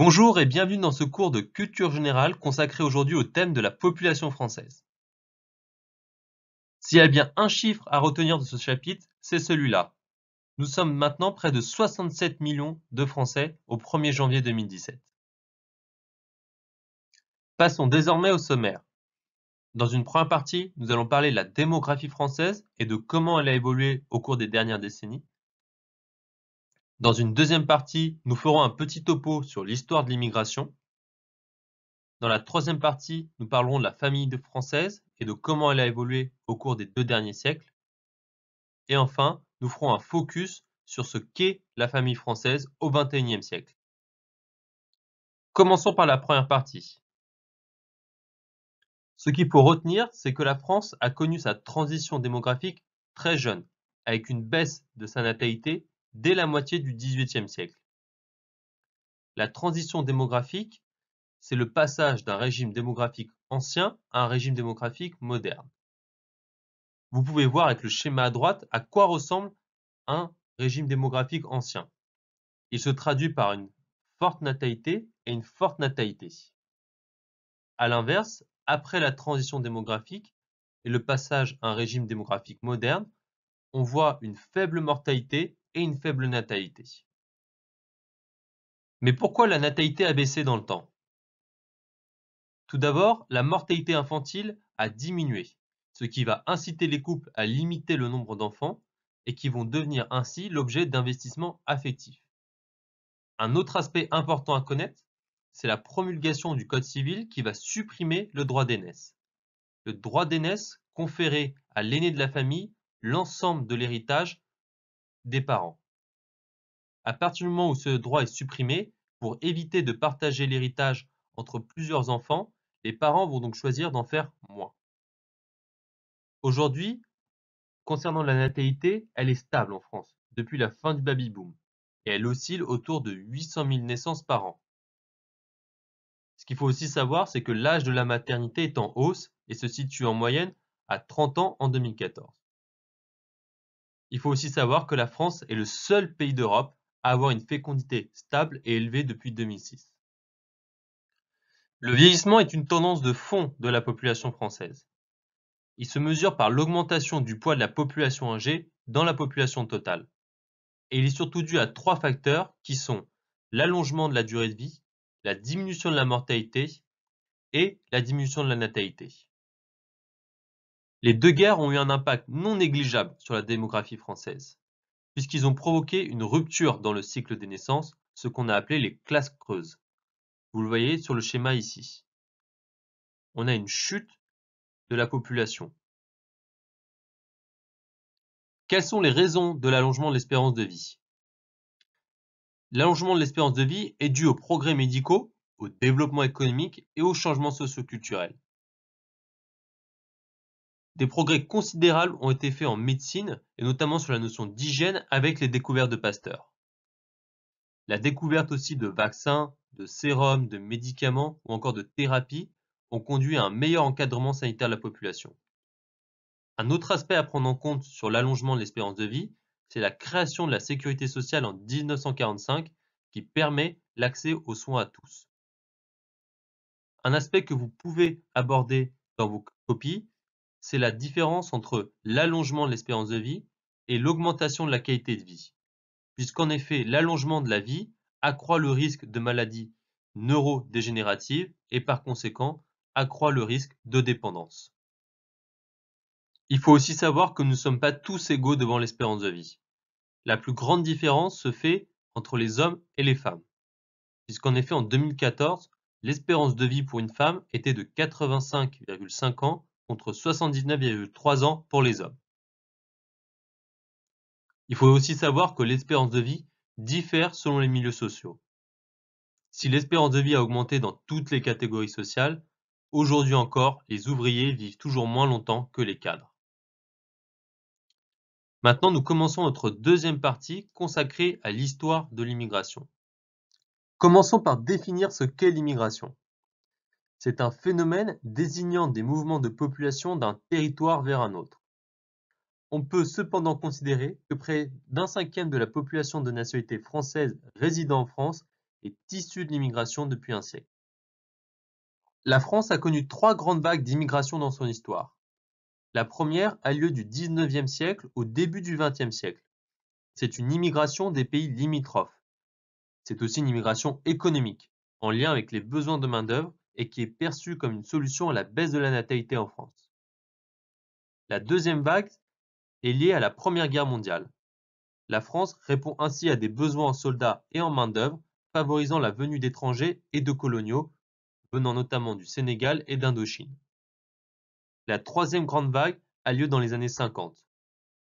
Bonjour et bienvenue dans ce cours de culture générale consacré aujourd'hui au thème de la population française. S'il y a bien un chiffre à retenir de ce chapitre, c'est celui-là. Nous sommes maintenant près de 67 millions de Français au 1er janvier 2017. Passons désormais au sommaire. Dans une première partie, nous allons parler de la démographie française et de comment elle a évolué au cours des dernières décennies. Dans une deuxième partie, nous ferons un petit topo sur l'histoire de l'immigration. Dans la troisième partie, nous parlerons de la famille française et de comment elle a évolué au cours des 2 derniers siècles. Et enfin, nous ferons un focus sur ce qu'est la famille française au XXIe siècle. Commençons par la première partie. Ce qu'il faut retenir, c'est que la France a connu sa transition démographique très jeune, avec une baisse de sa natalité dès la moitié du XVIIIe siècle. La transition démographique, c'est le passage d'un régime démographique ancien à un régime démographique moderne. Vous pouvez voir avec le schéma à droite à quoi ressemble un régime démographique ancien. Il se traduit par une forte natalité et une forte natalité. À l'inverse, après la transition démographique et le passage à un régime démographique moderne, on voit une faible mortalité et une faible natalité. Mais pourquoi la natalité a baissé dans le temps? Tout d'abord, la mortalité infantile a diminué, ce qui va inciter les couples à limiter le nombre d'enfants et qui vont devenir ainsi l'objet d'investissements affectifs. Un autre aspect important à connaître, c'est la promulgation du Code civil qui va supprimer le droit d'aînesse. Le droit d'aînesse conférait à l'aîné de la famille l'ensemble de l'héritage des parents. À partir du moment où ce droit est supprimé, pour éviter de partager l'héritage entre plusieurs enfants, les parents vont donc choisir d'en faire moins. Aujourd'hui, concernant la natalité, elle est stable en France depuis la fin du baby-boom et elle oscille autour de 800 000 naissances par an. Ce qu'il faut aussi savoir, c'est que l'âge de la maternité est en hausse et se situe en moyenne à 30 ans en 2014. Il faut aussi savoir que la France est le seul pays d'Europe à avoir une fécondité stable et élevée depuis 2006. Le vieillissement est une tendance de fond de la population française. Il se mesure par l'augmentation du poids de la population âgée dans la population totale. Et il est surtout dû à 3 facteurs qui sont l'allongement de la durée de vie, la diminution de la mortalité et la diminution de la natalité. Les 2 guerres ont eu un impact non négligeable sur la démographie française, puisqu'ils ont provoqué une rupture dans le cycle des naissances, ce qu'on a appelé les classes creuses. Vous le voyez sur le schéma ici. On a une chute de la population. Quelles sont les raisons de l'allongement de l'espérance de vie? L'allongement de l'espérance de vie est dû aux progrès médicaux, au développement économique et aux changements socio-culturels. Des progrès considérables ont été faits en médecine et notamment sur la notion d'hygiène avec les découvertes de Pasteur. La découverte aussi de vaccins, de sérums, de médicaments ou encore de thérapies ont conduit à un meilleur encadrement sanitaire de la population. Un autre aspect à prendre en compte sur l'allongement de l'espérance de vie, c'est la création de la sécurité sociale en 1945 qui permet l'accès aux soins à tous. Un aspect que vous pouvez aborder dans vos copies, c'est la différence entre l'allongement de l'espérance de vie et l'augmentation de la qualité de vie. Puisqu'en effet, l'allongement de la vie accroît le risque de maladies neurodégénératives et par conséquent accroît le risque de dépendance. Il faut aussi savoir que nous ne sommes pas tous égaux devant l'espérance de vie. La plus grande différence se fait entre les hommes et les femmes. Puisqu'en effet, en 2014, l'espérance de vie pour une femme était de 85,5 ans contre 79,3 ans pour les hommes. Il faut aussi savoir que l'espérance de vie diffère selon les milieux sociaux. Si l'espérance de vie a augmenté dans toutes les catégories sociales, aujourd'hui encore, les ouvriers vivent toujours moins longtemps que les cadres. Maintenant, nous commençons notre deuxième partie consacrée à l'histoire de l'immigration. Commençons par définir ce qu'est l'immigration. C'est un phénomène désignant des mouvements de population d'un territoire vers un autre. On peut cependant considérer que près d'un cinquième de la population de nationalité française résidant en France est issue de l'immigration depuis un siècle. La France a connu 3 grandes vagues d'immigration dans son histoire. La première a lieu du 19e siècle au début du 20e siècle. C'est une immigration des pays limitrophes. C'est aussi une immigration économique, en lien avec les besoins de main-d'œuvre et qui est perçue comme une solution à la baisse de la natalité en France. La deuxième vague est liée à la Première Guerre mondiale. La France répond ainsi à des besoins en soldats et en main-d'œuvre, favorisant la venue d'étrangers et de coloniaux, venant notamment du Sénégal et d'Indochine. La troisième grande vague a lieu dans les années 50.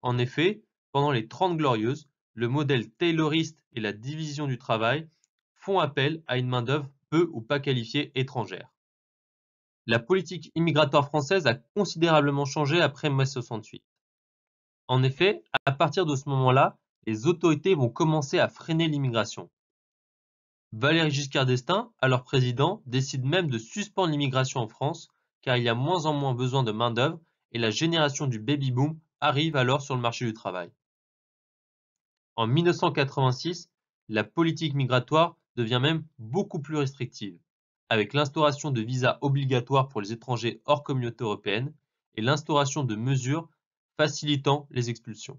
En effet, pendant les 30 Glorieuses, le modèle tayloriste et la division du travail font appel à une main-d'œuvre peu ou pas qualifiée étrangère. La politique immigratoire française a considérablement changé après mai 68. En effet, à partir de ce moment-là, les autorités vont commencer à freiner l'immigration. Valéry Giscard d'Estaing, alors président, décide même de suspendre l'immigration en France car il y a moins en moins besoin de main-d'œuvre et la génération du baby-boom arrive alors sur le marché du travail. En 1986, la politique migratoire devient même beaucoup plus restrictive, avec l'instauration de visas obligatoires pour les étrangers hors communauté européenne et l'instauration de mesures facilitant les expulsions.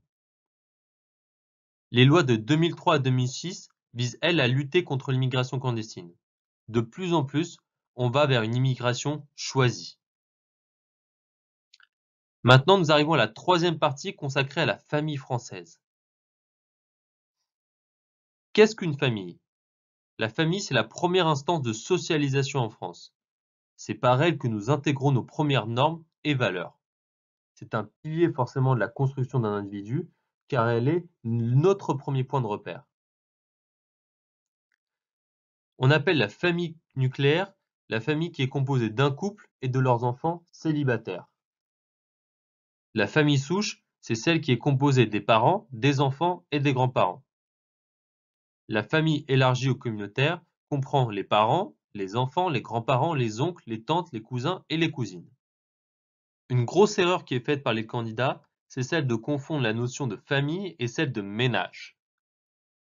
Les lois de 2003 à 2006 visent, elles, à lutter contre l'immigration clandestine. De plus en plus, on va vers une immigration choisie. Maintenant, nous arrivons à la troisième partie consacrée à la famille française. Qu'est-ce qu'une famille? La famille, c'est la première instance de socialisation en France. C'est par elle que nous intégrons nos premières normes et valeurs. C'est un pilier forcément de la construction d'un individu, car elle est notre premier point de repère. On appelle la famille nucléaire la famille qui est composée d'un couple et de leurs enfants célibataires. La famille souche, c'est celle qui est composée des parents, des enfants et des grands-parents. La famille élargie ou communautaire comprend les parents, les enfants, les grands-parents, les oncles, les tantes, les cousins et les cousines. Une grosse erreur qui est faite par les candidats, c'est celle de confondre la notion de famille et celle de ménage.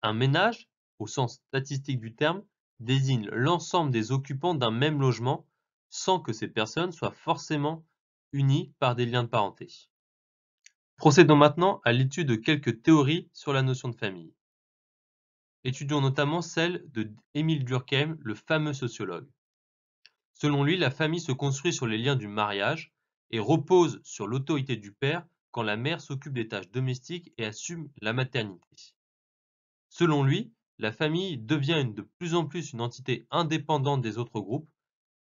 Un ménage, au sens statistique du terme, désigne l'ensemble des occupants d'un même logement sans que ces personnes soient forcément unies par des liens de parenté. Procédons maintenant à l'étude de quelques théories sur la notion de famille. Étudions notamment celle de Émile Durkheim, le fameux sociologue. Selon lui, la famille se construit sur les liens du mariage et repose sur l'autorité du père quand la mère s'occupe des tâches domestiques et assume la maternité. Selon lui, la famille devient de plus en plus une entité indépendante des autres groupes,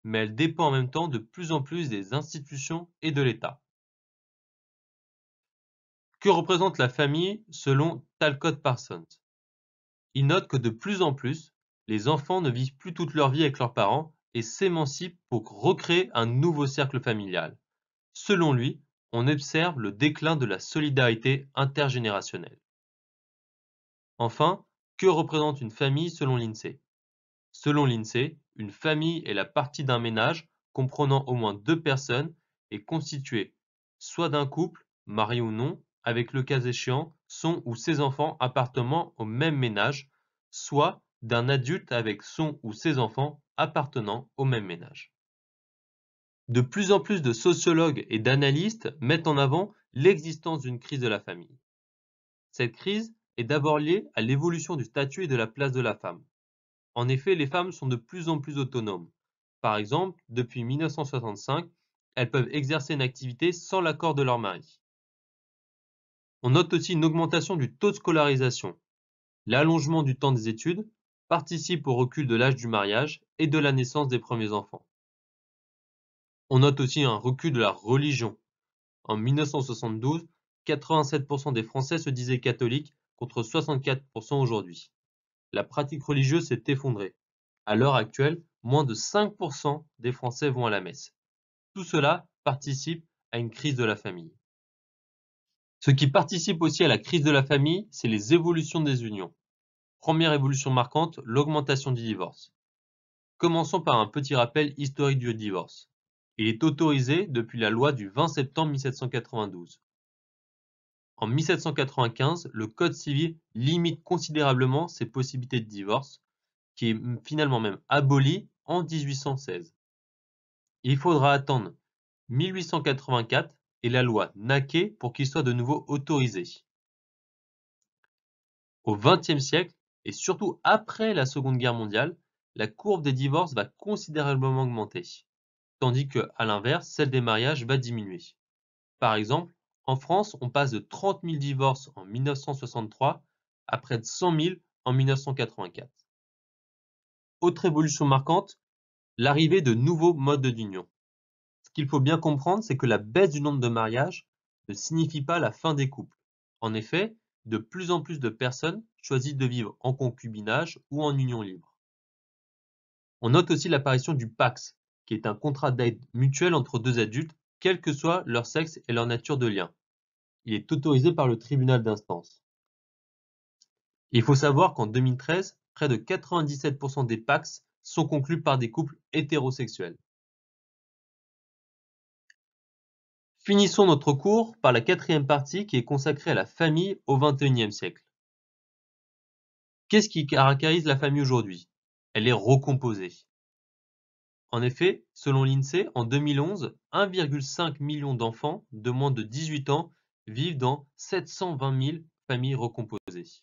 mais elle dépend en même temps de plus en plus des institutions et de l'État. Que représente la famille selon Talcott Parsons? Il note que de plus en plus, les enfants ne vivent plus toute leur vie avec leurs parents et s'émancipent pour recréer un nouveau cercle familial. Selon lui, on observe le déclin de la solidarité intergénérationnelle. Enfin, que représente une famille selon l'INSEE? Selon l'INSEE, une famille est la partie d'un ménage comprenant au moins 2 personnes et constituée soit d'un couple, marié ou non, avec le cas échéant son ou ses enfants appartenant au même ménage, soit d'un adulte avec son ou ses enfants appartenant au même ménage. De plus en plus de sociologues et d'analystes mettent en avant l'existence d'une crise de la famille. Cette crise est d'abord liée à l'évolution du statut et de la place de la femme. En effet, les femmes sont de plus en plus autonomes. Par exemple, depuis 1965, elles peuvent exercer une activité sans l'accord de leur mari. On note aussi une augmentation du taux de scolarisation. L'allongement du temps des études participe au recul de l'âge du mariage et de la naissance des premiers enfants. On note aussi un recul de la religion. En 1972, 87% des Français se disaient catholiques contre 64% aujourd'hui. La pratique religieuse s'est effondrée. À l'heure actuelle, moins de 5% des Français vont à la messe. Tout cela participe à une crise de la famille. Ce qui participe aussi à la crise de la famille, c'est les évolutions des unions. Première évolution marquante, l'augmentation du divorce. Commençons par un petit rappel historique du divorce. Il est autorisé depuis la loi du 20 septembre 1792. En 1795, le Code civil limite considérablement ces possibilités de divorce, qui est finalement même aboli en 1816. Il faudra attendre 1884 et la loi Naquet pour qu'il soit de nouveau autorisé. Au XXe siècle, et surtout après la Seconde Guerre mondiale, la courbe des divorces va considérablement augmenter, tandis que, à l'inverse, celle des mariages va diminuer. Par exemple, en France, on passe de 30 000 divorces en 1963 à près de 100 000 en 1984. Autre évolution marquante, l'arrivée de nouveaux modes d'union. Ce qu'il faut bien comprendre, c'est que la baisse du nombre de mariages ne signifie pas la fin des couples. En effet, de plus en plus de personnes choisissent de vivre en concubinage ou en union libre. On note aussi l'apparition du PACS, qui est un contrat d'aide mutuelle entre deux adultes, quel que soit leur sexe et leur nature de lien. Il est autorisé par le tribunal d'instance. Il faut savoir qu'en 2013, près de 97% des PACS sont conclus par des couples hétérosexuels. Finissons notre cours par la quatrième partie qui est consacrée à la famille au XXIe siècle. Qu'est-ce qui caractérise la famille aujourd'hui? Elle est recomposée. En effet, selon l'INSEE, en 2011, 1,5 million d'enfants de moins de 18 ans vivent dans 720 000 familles recomposées.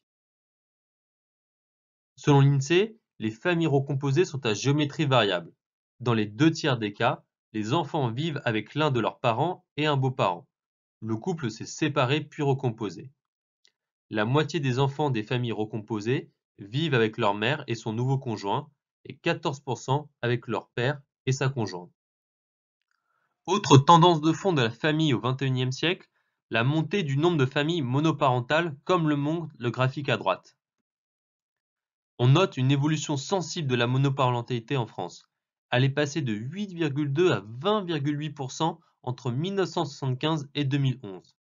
Selon l'INSEE, les familles recomposées sont à géométrie variable. Dans les 2 tiers des cas, les enfants vivent avec l'un de leurs parents et un beau-parent. Le couple s'est séparé puis recomposé. La moitié des enfants des familles recomposées vivent avec leur mère et son nouveau conjoint et 14% avec leur père et sa conjointe. Autre tendance de fond de la famille au XXIe siècle, la montée du nombre de familles monoparentales comme le montre le graphique à droite. On note une évolution sensible de la monoparentalité en France. Elle est passée de 8,2 à 20,8% entre 1975 et 2011.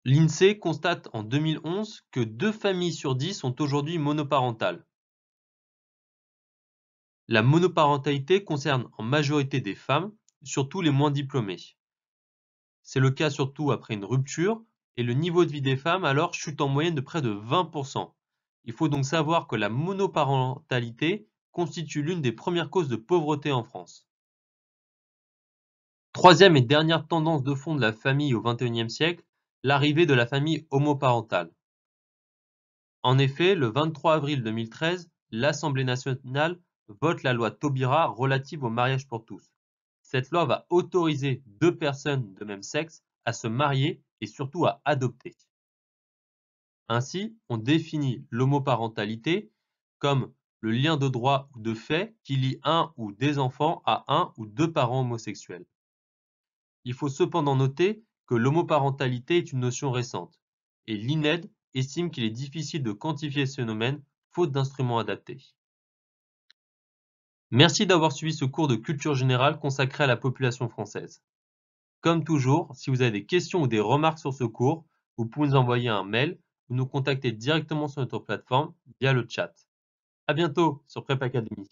L'INSEE constate en 2011 que 2 familles sur 10 sont aujourd'hui monoparentales. La monoparentalité concerne en majorité des femmes, surtout les moins diplômées. C'est le cas surtout après une rupture et le niveau de vie des femmes alors chute en moyenne de près de 20%. Il faut donc savoir que la monoparentalité constitue l'une des premières causes de pauvreté en France. Troisième et dernière tendance de fond de la famille au XXIe siècle, l'arrivée de la famille homoparentale. En effet, le 23 avril 2013, l'Assemblée nationale vote la loi Taubira relative au mariage pour tous. Cette loi va autoriser 2 personnes de même sexe à se marier et surtout à adopter. Ainsi, on définit l'homoparentalité comme le lien de droit ou de fait qui lie un ou des enfants à un ou 2 parents homosexuels. Il faut cependant noter que l'homoparentalité est une notion récente, et l'INED estime qu'il est difficile de quantifier ce phénomène faute d'instruments adaptés. Merci d'avoir suivi ce cours de culture générale consacré à la population française. Comme toujours, si vous avez des questions ou des remarques sur ce cours, vous pouvez nous envoyer un mail ou nous contacter directement sur notre plateforme via le chat. À bientôt sur Prep Academy.